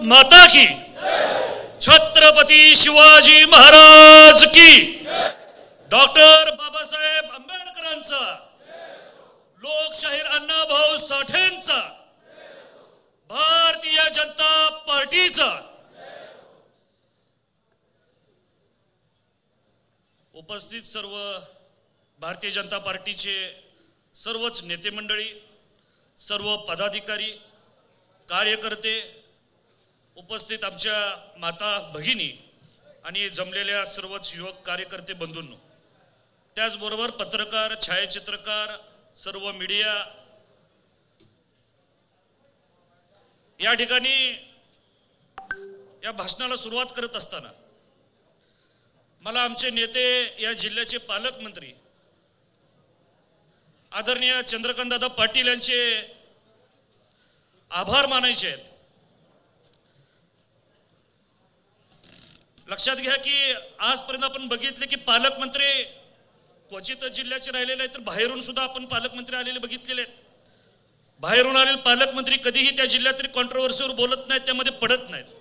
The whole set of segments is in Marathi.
माता की, छत्रपती शिवाजी महाराज की, डॉक्टर बाबासाहेब आंबेडकरांचा, लोकशाहीर अण्णाभाऊ साठेंचा, भारतीय जनता पार्टीचा, उपस्थित सर्व भारतीय जनता पार्टीचे सर्वच नेते मंडळी, सर्व पदाधिकारी, कार्यकर्ते, उपस्थित आमच्या माता भगिनी आणि जमलेल्या सर्वच युवक कार्यकर्ते बंधूंनो, त्याचबरोबर पत्रकार, छायाचित्रकार, सर्व मीडिया, या ठिकाणी या भाषणाला सुरुवात करत असताना मला आमचे नेते, या जिल्ह्याचे पालकमंत्री आदरणीय चंद्रकांतदादा पाटील यांचे आभार मानायचे आहेत। लक्षात घ्या की आजपर्यंत आपण बघितले की पालकमंत्री क्वचित जिल्ह्याचे राहिलेले आहेत, तर बाहेरून सुद्धा आपण पालकमंत्री आलेले बघितलेले आहेत। बाहेरून आलेले पालकमंत्री कधीही त्या जिल्ह्यातील कॉन्ट्रोवर्सीवर बोलत नाहीत, त्यामध्ये पडत नाहीत।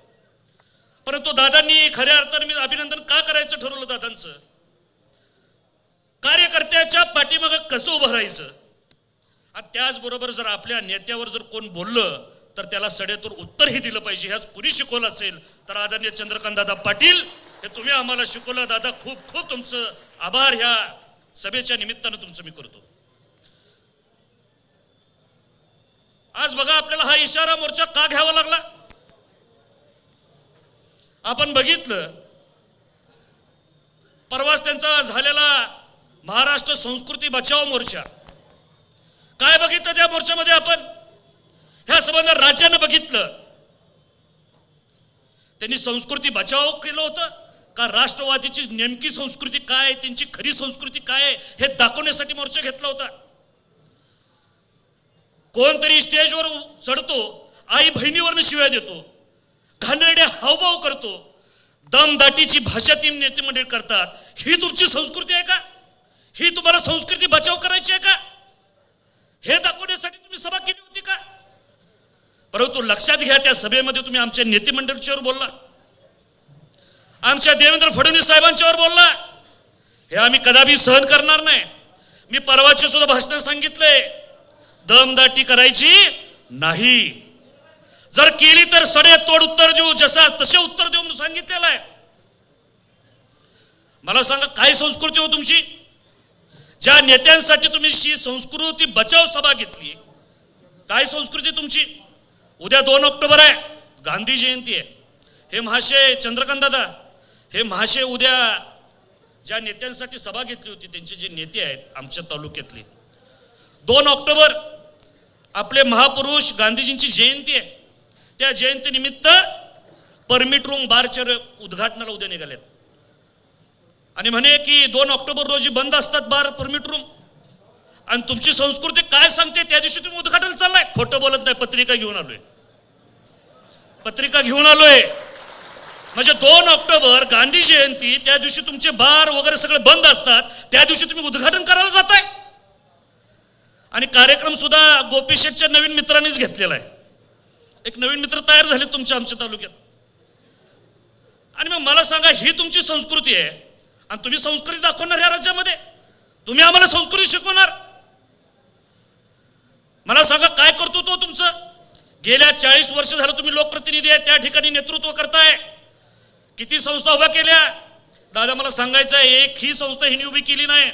परंतु दादांनी खऱ्या अर्थाने मी अभिनंदन का करायचं ठरवलं दादांचं, कार्यकर्त्याच्या पाठीमागे कसं उभं राहायचं, आणि त्याचबरोबर जर आपल्या नेत्यावर जर कोण बोललं तर त्याला सडेतोड उत्तरही दिलं पाहिजे। ह्याच कुणी शिकवलं असेल तर आदरणीय चंद्रकांतदादा पाटील हे तुम्ही आम्हाला शिकवलं। दादा, खूप खूप तुमचं आभार ह्या सभेच्या निमित्तानं तुमचं मी करतो। आज बघा आपल्याला हा इशारा मोर्चा का घ्यावा लागला। आपण बघितलं परवाच त्यांचा झालेला महाराष्ट्र संस्कृती बचाव मोर्चा, काय बघितलं त्या मोर्चामध्ये आपण, ह्या संबंध राज्यानं बघितलं त्यांनी संस्कृती बचाव केलं होतं का राष्ट्रवादीची नेमकी संस्कृती काय, त्यांची खरी संस्कृती काय हे दाखवण्यासाठी मोर्चा घेतला होता। कोणतरी स्टेजवर चढतो, आई बहिणीवरनं शिव्या देतो, घाणेरडे हावभाव करतो, दमदाटीची भाषा ती नेते मंडळी करतात। ही तुमची संस्कृती आहे का? ही तुम्हाला संस्कृती बचाव करायची आहे का? हे दाखवण्यासाठी तुम्ही सभा केली होती का? परंतु लक्षात घ्या, त्या सभेमध्ये तुम्ही आमच्या नेते मंडळींच्यावर बोलला, आमच्या देवेंद्र फडणवीस साहेबांच्यावर बोलला, हे आम्ही कदापि सहन करणार नाही। मी परवाचे सुद्धा भाषण सांगितलंय, दमदाटी करायची नाही, जर केली तर सडे तोड उत्तर देऊ, जसा तसे उत्तर देऊ म्हणून सांगितलेलं आहे। मला सांगा काय संस्कृती हो तुमची, ज्या नेत्यांसाठी तुम्ही संस्कृती बचाव सभा घेतली, काय संस्कृती तुमची? उद्या 2 ऑक्टोबर आहे, गांधी जयंती आहे। हे महाशय चंद्रकांतदादा, हे महाशय उद्या ज्या नेत्यांसाठी सभा घेतली होती त्यांचे जे नेते आहेत आमच्या तालुक्यातले, 2 ऑक्टोबर आपले महापुरुष गांधीजींची जयंती आहे, त्या जयंतीनिमित्त परमिट रूम बारच्या उद्घाटनाला उद्या निघालेत आणि म्हणे की 2 ऑक्टोबर रोजी बंद असतात बार, परमिट रूम, आणि तुमची संस्कृती काय सांगते त्या दिवशी तुम्ही उद्घाटन चाललाय। खोटं बोलत नाही, पत्रिका घेऊन आलोय, पत्रिका घेऊन आलोय। म्हणजे 2 ऑक्टोबर गांधी जयंती, त्या दिवशी तुमचे बार वगैरे सगळे बंद असतात, त्या दिवशी तुम्ही उद्घाटन करायला जाताय। आणि कार्यक्रम सुद्धा गोपी शेठच्या नवीन मित्रांनीच घेतलेला आहे, एक नवीन मित्र तयार झाले तुमच्या आमच्या तालुक्यात। आणि मग मला सांगा, ही तुमची संस्कृती आहे आणि तुम्ही संस्कृती दाखवणार या राज्यामध्ये, तुम्ही आम्हाला संस्कृती शिकवणार? मला सांगा काय करतो तो तुमचं? गेल्या 40 वर्ष झालं तुम्ही लोकप्रतिनिधी आहे, त्या ठिकाणी नेतृत्व करताय, किती संस्था उभ्या केल्या? दादा मला सांगायचं आहे, एक ही संस्था हिने उभी केली नाही।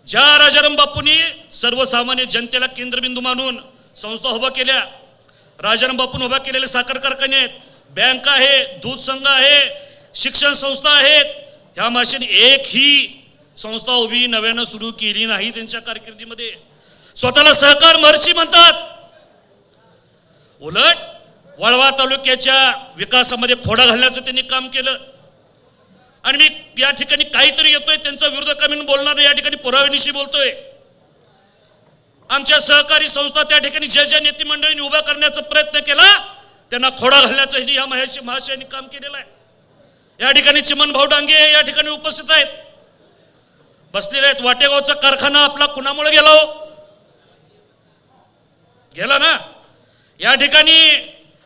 ज्या राजाराम बापूंनी सर्वसामान्य जनतेला केंद्रबिंदू मानून संस्था उभ्या केल्या, राजाराम बापून उभ्या केलेले साखर कारखाने आहेत, बँक आहे, दूध संघ आहे, शिक्षण संस्था आहेत, ह्या माशाने एक ही संस्था उभी नव्यानं सुरू केली नाही त्यांच्या कारकिर्दीमध्ये। स्वतःला सहकार महर्षी म्हणतात, उलट वाळवा तालुक्याच्या विकासामध्ये खोडा घालण्याचं त्यांनी काम केलं। आणि मी या ठिकाणी काहीतरी येतोय त्यांचा विरोधक म्हणून बोलणार नाही, या ठिकाणी पुराव्यानिशी बोलतोय। आमच्या सहकारी संस्था त्या ठिकाणी ज्या नेते मंडळींनी उभा करण्याचा प्रयत्न केला त्यांना खोडा घालण्याचं या महाशयांनी काम केलेलं आहे। या ठिकाणी चिमन भाऊ डांगे या ठिकाणी उपस्थित आहेत, बसलेले आहेत। वाटेगावचा कारखाना आपला कुणामुळे गेला हो? गेला ना। या ठिकाणी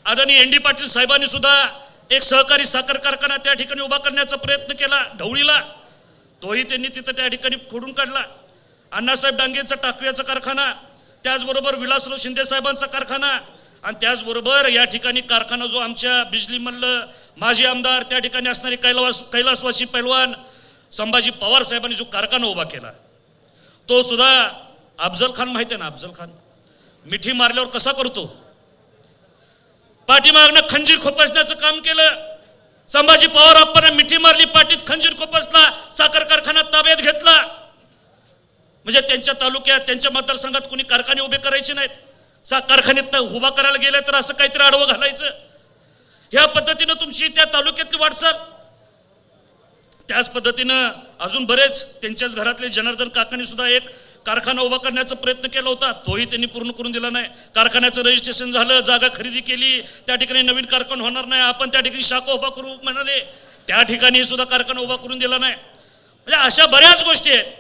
आदरणीय ND पाटील साहेबांनी सुद्धा एक सहकारी साखर कारखाना त्या ठिकाणी उभा करण्याचा प्रयत्न केला ढवळीला, तोही त्यांनी तिथं त्या ठिकाणी फोडून काढला. अण्णासाहेब डांगेंचा टाकव्याचा कारखाना, त्याचबरोबर विलासराव शिंदे साहेबांचा कारखाना, आणि त्याचबरोबर या ठिकाणी कारखाना जो आमच्या बिजली मल्ल माजी आमदार त्या ठिकाणी असणारे कैलासवासी पैलवान संभाजी पवार साहेबांनी जो कारखाना उभा केला, तो सुद्धा अफजल खान माहिती आहे ना, अफजल खान मिठी मारल्यावर कसा करतो, पाठीमागनं खंजीर खोपसण्याचं काम केलं. संभाजी पवार आपण मिठी मारली, पाठीत खंजीर खोपसला, साखर कारखाना ताब्यात घेतला. म्हणजे त्यांच्या तालुक्यात त्यांच्या मतदारसंघात कोणी कारखाने उभे करायचे नाहीत, कारखान्यात उभा करायला गेले तर असं काहीतरी आडवं घालायचं. ह्या पद्धतीनं तुमची त्या तालुक्यातली वाटचाल. त्याच पद्धतीनं अजून बरेच त्यांच्याच घरातले जनार्दन काकांनी सुद्धा एक कारखाना उभा करण्याचा प्रयत्न केला होता, तोही त्यांनी पूर्ण करून दिला नाही. कारखान्याचं रजिस्ट्रेशन झालं, जागा खरेदी केली, त्या ठिकाणी नवीन कारखाना होणार नाही, आपण त्या ठिकाणी शाखा उभा करू म्हणाले, त्या ठिकाणी सुद्धा कारखाना उभा करून दिला नाही. म्हणजे अशा बऱ्याच गोष्टी आहेत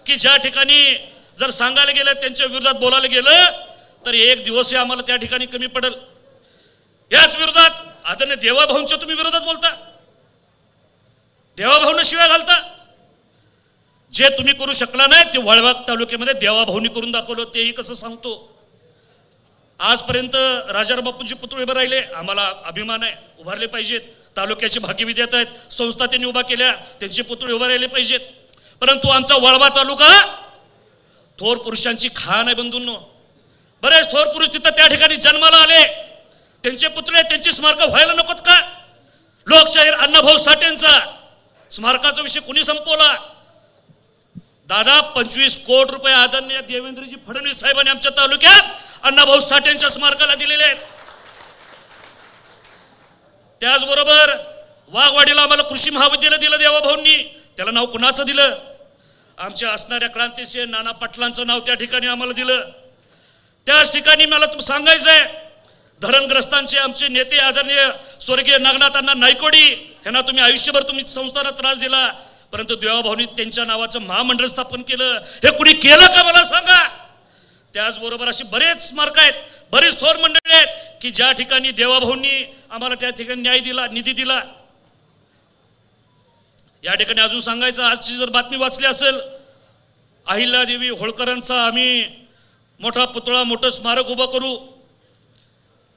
की ज्या ठिकाणी जर सांगायला गेलं, त्यांच्या विरोधात बोलायला गेलं तर एक दिवसही आम्हाला त्या ठिकाणी कमी पडेल. याच विरोधात आदरणीय देवाभाऊंच्या तुम्ही विरोधात बोलता, देवाभाऊंना शिवाय घालता. जे तुम्ही करू शकला नाही ते वाळवा तालुक्यामध्ये देवाभाऊंनी करून दाखवलं, तेही कसं सांगतो. आजपर्यंत राजाराम बापूंचे पुतळे उभे राहिले, आम्हाला अभिमान आहे, उभारले पाहिजेत. तालुक्याचे भाग्यविधी आहेत, संस्था त्यांनी उभा केल्या, त्यांचे पुतळे उभे राहिले पाहिजेत. परंतु आमचा वाळवा तालुका थोर पुरुषांची खाण आहे बंधूंनो. बरेच थोर पुरुष तिथं त्या ठिकाणी जन्माला आले, त्यांचे पुतळे त्यांची स्मारक व्हायला नकोत का? लोकशाहीर अण्णाभाऊ साठेंचा स्मारकाचा विषय कुणी संपवला? दादा 25 कोटी रुपये आदरणीय देवेंद्रजी फडणवीस साहेबांनी आमच्या तालुक्यात अण्णाभाऊ साठेंच्या स्मारकाला दिलेले आहेत. त्याचबरोबर वाघवाडीला आम्हाला कृषी महाविद्यालय दिलं देवाभाऊंनी, त्याला नाव कुणाचं दिलं? आमच्या असणाऱ्या क्रांतिसिंह नाना पाटलांचं नाव त्या ठिकाणी आम्हाला दिलं. त्याच ठिकाणी मला सांगायचं आहे, धरणग्रस्तांचे आमचे नेते आदरणीय स्वर्गीय नागनाथ अण्णा नायकोडी यांना तुम्ही आयुष्यभर तुम्ही संस्थांना त्रास दिला, परंतु देवाभाऊंनी त्यांच्या नावाचं महामंडळ स्थापन केलं. हे कुणी केलं का मला सांगा? त्याचबरोबर अशी बरेच स्मारक आहेत, बरीच थोर मंडळी आहेत की ज्या ठिकाणी देवाभाऊंनी आम्हाला त्या ठिकाणी न्याय दिला, निधी दिला. या ठिकाणी अजून सांगायचं, आजची जर बातमी वाचली असेल, अहिल्यादेवी होळकरांचा आम्ही मोठा पुतळा, मोठं स्मारक उभं करू.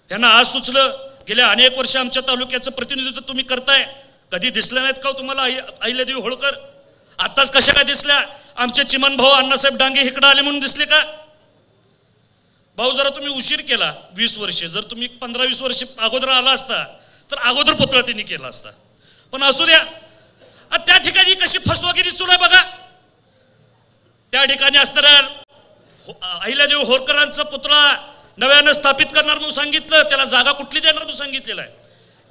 त्यांना आज सुचलं, गेल्या अनेक वर्ष आमच्या तालुक्याचं प्रतिनिधित्व तुम्ही करताय, कधी दिसले नाहीत का तुम्हाला अहिल्यादेवी होळकर? आताच कशा काय दिसल्या? आमचे चिमन भाऊ अण्णासाहेब डांगे इकडे आले म्हणून दिसले का? भाऊ जरा तुम्ही उशीर केला, 20 वर्षे. जर तुम्ही 15-20 वर्ष अगोदर आला असता तर अगोदर पुतळा त्यांनी केला असता. पण असू द्या, त्या ठिकाणी कशी फसवागिरी सुरू आहे बघा. त्या ठिकाणी असणाऱ्या अहिल्यादेवी होळकरांचा पुतळा नव्यानं स्थापित करणार म्हणून सांगितलं, त्याला जागा कुठली देणार म्हणून सांगितलेलं आहे.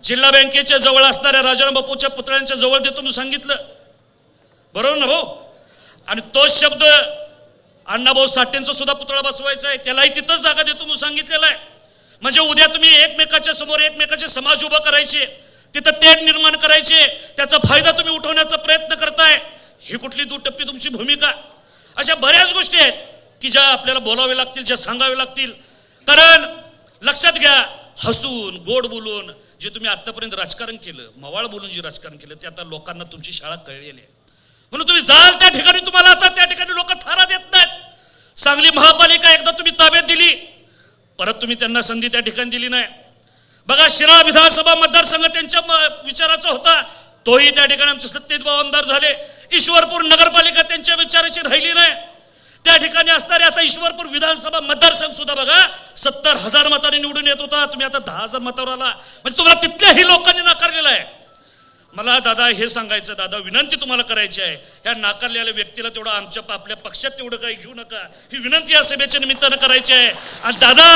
जिल्हा बँकेच्या जवळ असणाऱ्या राजाराम बापूच्या पुतळ्यांच्या जवळ देतो म्हणून सांगितलं, बरोबर ना भाऊ? आणि तोच शब्द अण्णाभाऊ साठेंचा सुद्धा पुतळा बसवायचा आहे, त्यालाही तिथंच जागा देतो म्हणून सांगितलेलं आहे. म्हणजे उद्या तुम्ही एकमेकाच्या समोर एकमेकाचे समाज उभा करायचे, तिथं तेढ निर्माण करायचे, त्याचा फायदा तुम्ही उठवण्याचा प्रयत्न करताय. ही कुठली दुटप्पी तुमची भूमिका? अशा बऱ्याच गोष्टी आहेत की ज्या आपल्याला बोलावे लागतील, ज्या सांगावे लागतील. कारण लक्षात घ्या, हसून गोड बोलून जे तुम्ही आतापर्यंत राजकारण केलं, मवाळ बोलून जे राजकारण केलं, ते आता लोकांना तुमची शाळा कळलेली आहे. म्हणून तुम्ही जाल त्या ठिकाणी तुम्हाला आता त्या ठिकाणी लोक थारा देत नाहीत. सांगली महापालिका एकदा तुम्ही ताब्यात दिली, परत तुम्ही त्यांना संधी त्या ठिकाणी दिली नाही. बघा, शिराळा विधानसभा मतदारसंघ त्यांच्या विचाराचा होता, तोही त्या ठिकाणी आमचे सत्तेत भाऊ आमदार झाले. ईश्वरपूर नगरपालिका त्यांच्या विचाराची राहिली नाही. त्या ठिकाणी असणारे आता ईश्वरपूर विधानसभा मतदारसंघ सुद्धा बघा 70,000 मतांनी निवडून येत होता, तुम्ही आता 10,000 मतावर आला. म्हणजे तुम्हाला तिथल्याही लोकांनी नाकारलेलं आहे. मला दादा हे सांगायचं, दादा विनंती तुम्हाला करायची आहे, ह्या नाकारलेल्या व्यक्तीला तेवढं आमच्या आपल्या पक्षात तेवढं काही घेऊ नका, ही विनंती या सभेच्या निमित्तानं करायची आहे. आणि दादा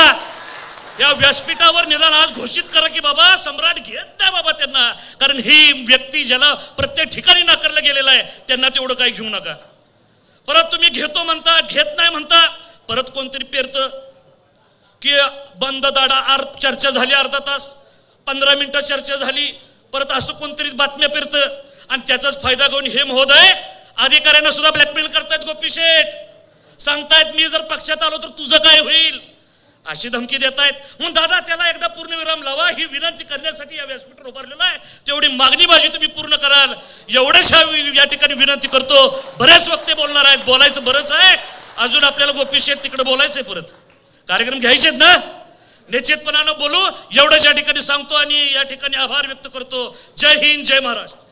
या व्यासपीठावर निदान आज घोषित करा की बाबा सम्राट घेत नाही बाबा त्यांना, कारण ही व्यक्ती ज्याला प्रत्येक ठिकाणी नाकारलं गेलेलं आहे त्यांना तेवढं काही घेऊ नका. परत तुम्ही घेतो म्हणता, घेत नाही म्हणता, परत कोणतरी पेरतं की बंद दाडा चर्चा झाली, अर्धा तास 15 मिनिटं चर्चा झाली, परत असं कोणतरी बातम्या पेरतं आणि त्याचाच फायदा घेऊन हे महोदय अधिकाऱ्यांना सुद्धा ब्लॅकमेल करतायत. गोपी शेठ सांगतायत, मी जर पक्षात आलो तर तुझं काय होईल? अशी धमकी देत आहेत. म्हणून दादा त्याला एकदा पूर्णविराम लावा, ही विनंती करण्यासाठी या व्यासपीठावर उभारलेला आहे. तेवढी मागणी माझी तुम्ही पूर्ण कराल एवढंच या ठिकाणी विनंती करतो. बरेच वक्ते बोलणार आहेत, बोलायचं बरंच आहे. अजून आपल्याला गोपी शेठ तिकडे बोलायचंय, परत कार्यक्रम घ्यायचेत ना, निश्चितपणानं बोलू एवढंच या ठिकाणी सांगतो आणि या ठिकाणी आभार व्यक्त करतो. जय हिंद, जय महाराष्ट्र.